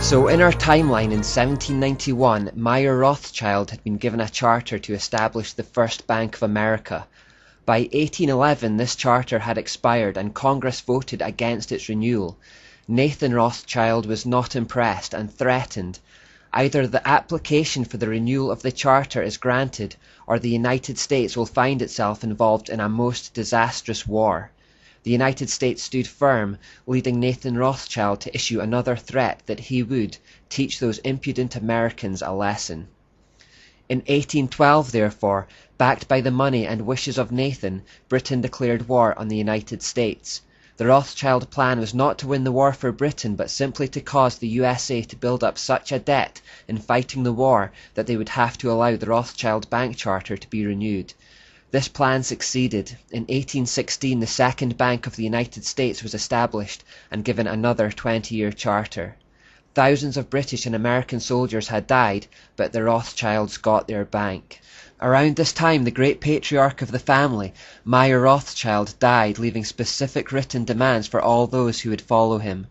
So in our timeline in 1791, Meyer Rothschild had been given a charter to establish the first Bank of America. By 1811 this charter had expired and Congress voted against its renewal. Nathan Rothschild was not impressed and threatened. Either the application for the renewal of the charter is granted, or the United States will find itself involved in a most disastrous war. The United States stood firm, leading Nathan Rothschild to issue another threat that he would teach those impudent Americans a lesson. In 1812, therefore, backed by the money and wishes of Nathan, Britain declared war on the United States. The Rothschild plan was not to win the war for Britain, but simply to cause the USA to build up such a debt in fighting the war that they would have to allow the Rothschild Bank Charter to be renewed. This plan succeeded. In 1816 the Second Bank of the United States was established and given another 20-year charter. Thousands of British and American soldiers had died, but the Rothschilds got their bank. Around this time the great patriarch of the family, Meyer Rothschild, died, leaving specific written demands for all those who would follow him.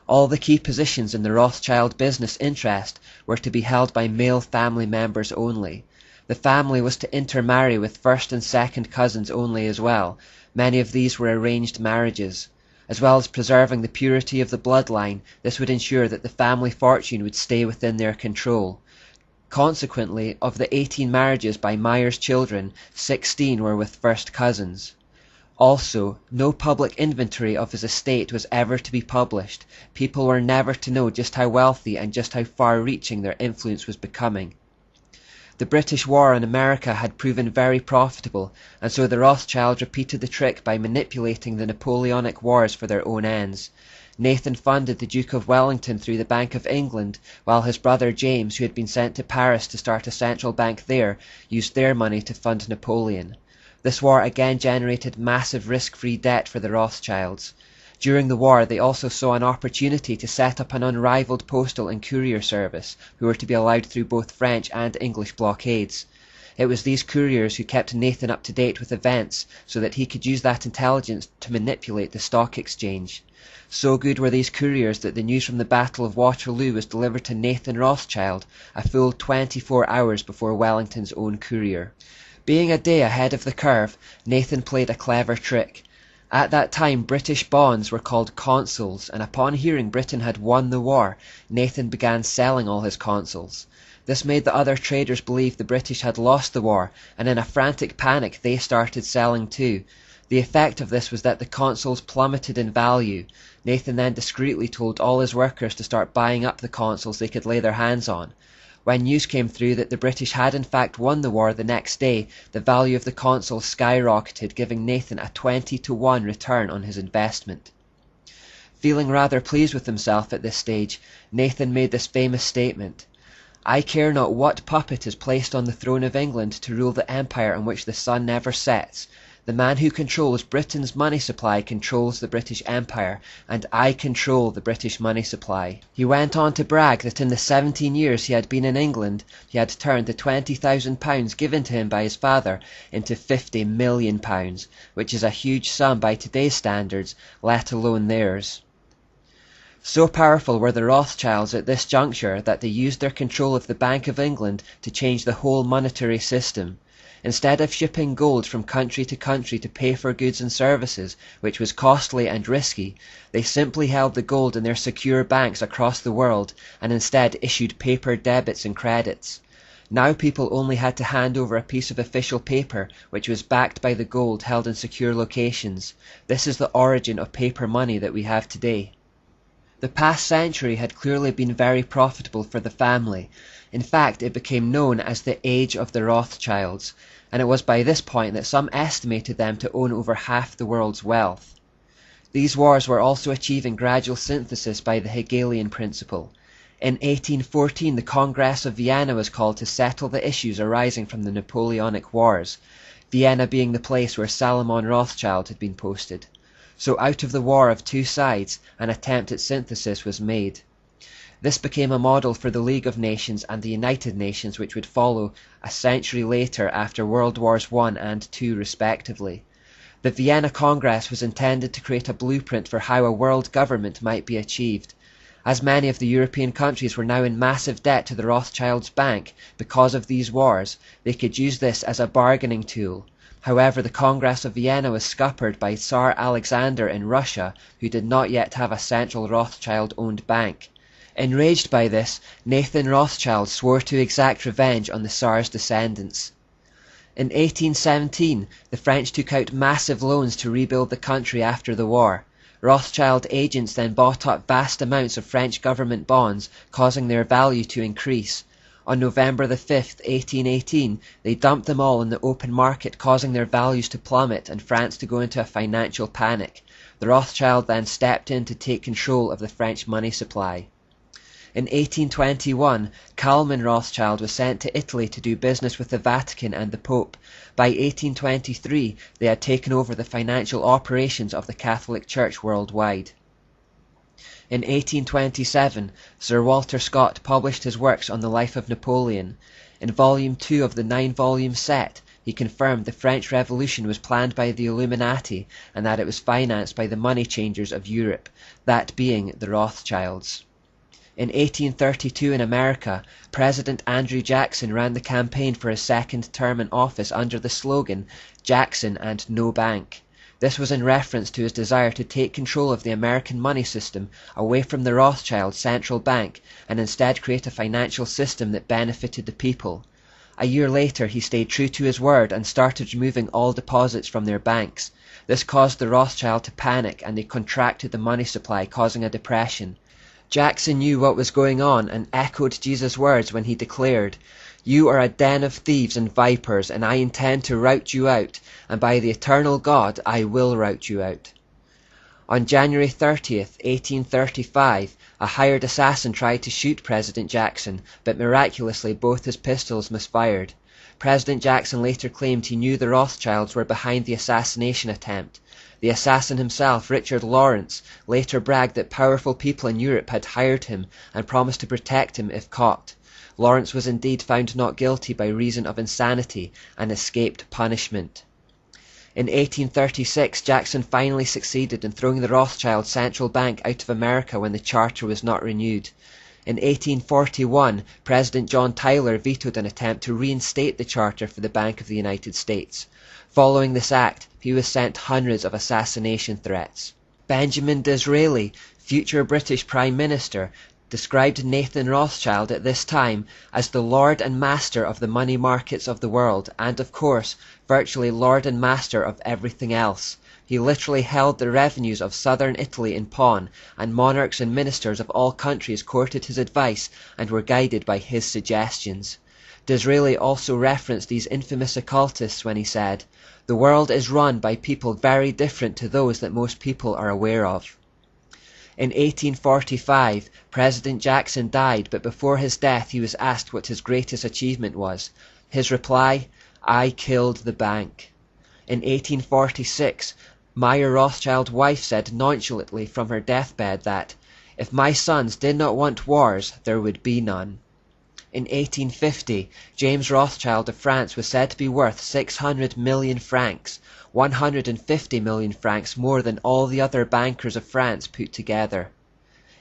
All the key positions in the Rothschild business interest were to be held by male family members only. The family was to intermarry with first and second cousins only as well. Many of these were arranged marriages. As well as preserving the purity of the bloodline, this would ensure that the family fortune would stay within their control. Consequently, of the 18 marriages by Meyer's children, 16 were with first cousins. Also, no public inventory of his estate was ever to be published. People were never to know just how wealthy and just how far-reaching their influence was becoming. The British war on America had proven very profitable, and so the Rothschilds repeated the trick by manipulating the Napoleonic Wars for their own ends. Nathan funded the Duke of Wellington through the Bank of England, while his brother James, who had been sent to Paris to start a central bank there, used their money to fund Napoleon. This war again generated massive risk-free debt for the Rothschilds. During the war, they also saw an opportunity to set up an unrivaled postal and courier service, who were to be allowed through both French and English blockades. It was these couriers who kept Nathan up to date with events, so that he could use that intelligence to manipulate the stock exchange. So good were these couriers that the news from the Battle of Waterloo was delivered to Nathan Rothschild a full 24 hours before Wellington's own courier. Being a day ahead of the curve, Nathan played a clever trick. At that time British bonds were called consols, and upon hearing Britain had won the war, Nathan began selling all his consols. This made the other traders believe the British had lost the war, and in a frantic panic they started selling too. The effect of this was that the consols plummeted in value. Nathan then discreetly told all his workers to start buying up the consols they could lay their hands on. When news came through that the British had in fact won the war the next day, the value of the consols skyrocketed, giving Nathan a 20-to-1 return on his investment. Feeling rather pleased with himself at this stage, Nathan made this famous statement: "I care not what puppet is placed on the throne of England to rule the empire on which the sun never sets. The man who controls Britain's money supply controls the British Empire, and I control the British money supply." He went on to brag that in the 17 years he had been in England, he had turned the £20,000 given to him by his father into £50 million, which is a huge sum by today's standards, let alone theirs. So powerful were the Rothschilds at this juncture that they used their control of the Bank of England to change the whole monetary system. Instead of shipping gold from country to country to pay for goods and services, which was costly and risky, they simply held the gold in their secure banks across the world and instead issued paper debits and credits. Now people only had to hand over a piece of official paper which was backed by the gold held in secure locations. This is the origin of paper money that we have today. The past century had clearly been very profitable for the family. In fact, it became known as the Age of the Rothschilds, and it was by this point that some estimated them to own over half the world's wealth. These wars were also achieving gradual synthesis by the Hegelian principle. In 1814 the Congress of Vienna was called to settle the issues arising from the Napoleonic Wars, Vienna being the place where Salomon Rothschild had been posted. So out of the war of two sides, an attempt at synthesis was made. This became a model for the League of Nations and the United Nations, which would follow a century later after World Wars I and II respectively. The Vienna Congress was intended to create a blueprint for how a world government might be achieved. As many of the European countries were now in massive debt to the Rothschilds' bank because of these wars, they could use this as a bargaining tool. However, the Congress of Vienna was scuppered by Tsar Alexander in Russia, who did not yet have a central Rothschild-owned bank. Enraged by this, Nathan Rothschild swore to exact revenge on the Tsar's descendants. In 1817, the French took out massive loans to rebuild the country after the war. Rothschild agents then bought up vast amounts of French government bonds, causing their value to increase. On November the 5th, 1818, they dumped them all in the open market, causing their values to plummet and France to go into a financial panic. The Rothschild then stepped in to take control of the French money supply. In 1821, Kalman Rothschild was sent to Italy to do business with the Vatican and the Pope. By 1823, they had taken over the financial operations of the Catholic Church worldwide. In 1827, Sir Walter Scott published his works on the life of Napoleon. In Volume 2 of the 9-volume set, he confirmed the French Revolution was planned by the Illuminati and that it was financed by the money changers of Europe, that being the Rothschilds. In 1832 in America, President Andrew Jackson ran the campaign for his second term in office under the slogan, "Jackson and no bank." This was in reference to his desire to take control of the American money system away from the Rothschild central bank and instead create a financial system that benefited the people. A year later, he stayed true to his word and started removing all deposits from their banks. This caused the Rothschild to panic and they contracted the money supply, causing a depression. Jackson knew what was going on and echoed Jesus' words when he declared, "You are a den of thieves and vipers, and I intend to rout you out, and by the eternal God I will rout you out." On January 30th, 1835, a hired assassin tried to shoot President Jackson, but miraculously both his pistols misfired. President Jackson later claimed he knew the Rothschilds were behind the assassination attempt. The assassin himself, Richard Lawrence, later bragged that powerful people in Europe had hired him and promised to protect him if caught. Lawrence was indeed found not guilty by reason of insanity and escaped punishment. In 1836, Jackson finally succeeded in throwing the Rothschild Central Bank out of America when the charter was not renewed. In 1841, President John Tyler vetoed an attempt to reinstate the charter for the Bank of the United States. Following this act, he was sent hundreds of assassination threats. Benjamin Disraeli, future British Prime Minister, described Nathan Rothschild at this time as the lord and master of the money markets of the world and, of course, virtually lord and master of everything else. He literally held the revenues of southern Italy in pawn, and monarchs and ministers of all countries courted his advice and were guided by his suggestions. Disraeli also referenced these infamous occultists when he said, "The world is run by people very different to those that most people are aware of." In 1845, President Jackson died, but before his death he was asked what his greatest achievement was. His reply, "I killed the bank." In 1846, Meyer Rothschild's wife said nonchalantly from her deathbed that, "If my sons did not want wars, there would be none." In 1850, James Rothschild of France was said to be worth 600 million francs, 150 million francs more than all the other bankers of France put together.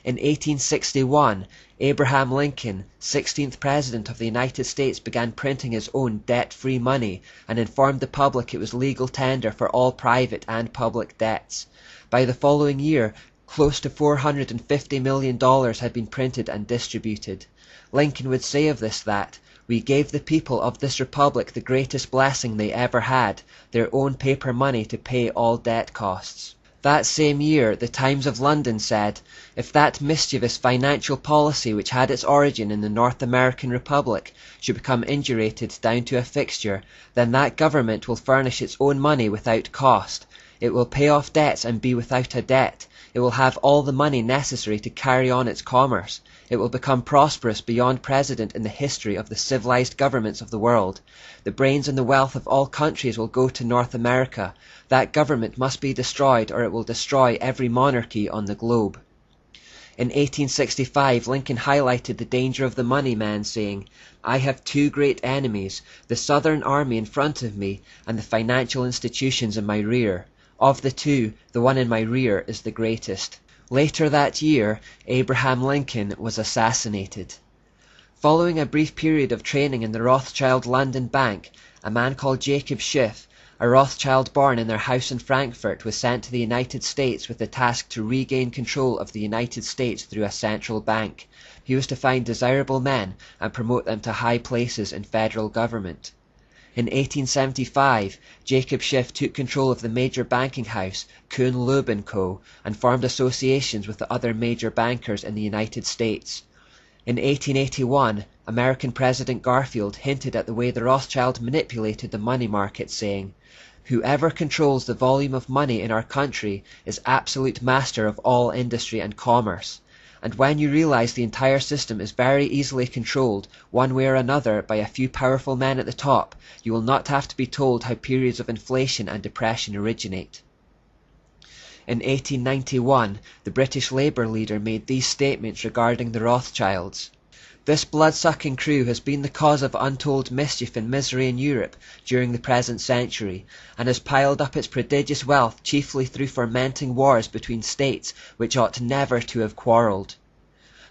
In 1861, Abraham Lincoln, 16th President of the United States, began printing his own debt-free money and informed the public it was legal tender for all private and public debts. By the following year, close to $450 million had been printed and distributed. Lincoln would say of this that, "We gave the people of this republic the greatest blessing they ever had, their own paper money to pay all debt costs." That same year, the Times of London said, "If that mischievous financial policy which had its origin in the North American Republic should become indurated down to a fixture, then that government will furnish its own money without cost. It will pay off debts and be without a debt. It will have all the money necessary to carry on its commerce. It will become prosperous beyond precedent in the history of the civilized governments of the world. The brains and the wealth of all countries will go to North America. That government must be destroyed or it will destroy every monarchy on the globe." In 1865, Lincoln highlighted the danger of the money man, saying, "I have two great enemies, the Southern Army in front of me and the financial institutions in my rear. Of the two, the one in my rear is the greatest." Later that year, Abraham Lincoln was assassinated. Following a brief period of training in the Rothschild London Bank, a man called Jacob Schiff, a Rothschild born in their house in Frankfurt, was sent to the United States with the task to regain control of the United States through a central bank. He was to find desirable men and promote them to high places in federal government. In 1875, Jacob Schiff took control of the major banking house, Kuhn Loeb & Co., and formed associations with the other major bankers in the United States. In 1881, American President Garfield hinted at the way the Rothschilds manipulated the money market, saying, "Whoever controls the volume of money in our country is absolute master of all industry and commerce. And when you realize the entire system is very easily controlled, one way or another, by a few powerful men at the top, you will not have to be told how periods of inflation and depression originate." In 1891, the British Labour leader made these statements regarding the Rothschilds. "This blood-sucking crew has been the cause of untold mischief and misery in Europe during the present century, and has piled up its prodigious wealth chiefly through fomenting wars between states which ought never to have quarrelled.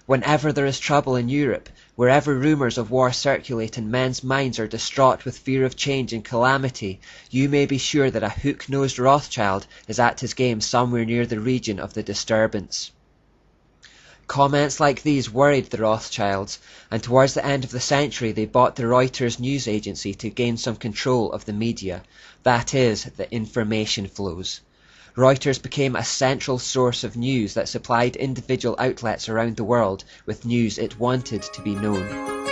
Whenever there is trouble in Europe, wherever rumours of war circulate and men's minds are distraught with fear of change and calamity, you may be sure that a hook-nosed Rothschild is at his game somewhere near the region of the disturbance." Comments like these worried the Rothschilds, and towards the end of the century they bought the Reuters news agency to gain some control of the media, that is, the information flows. Reuters became a central source of news that supplied individual outlets around the world with news it wanted to be known.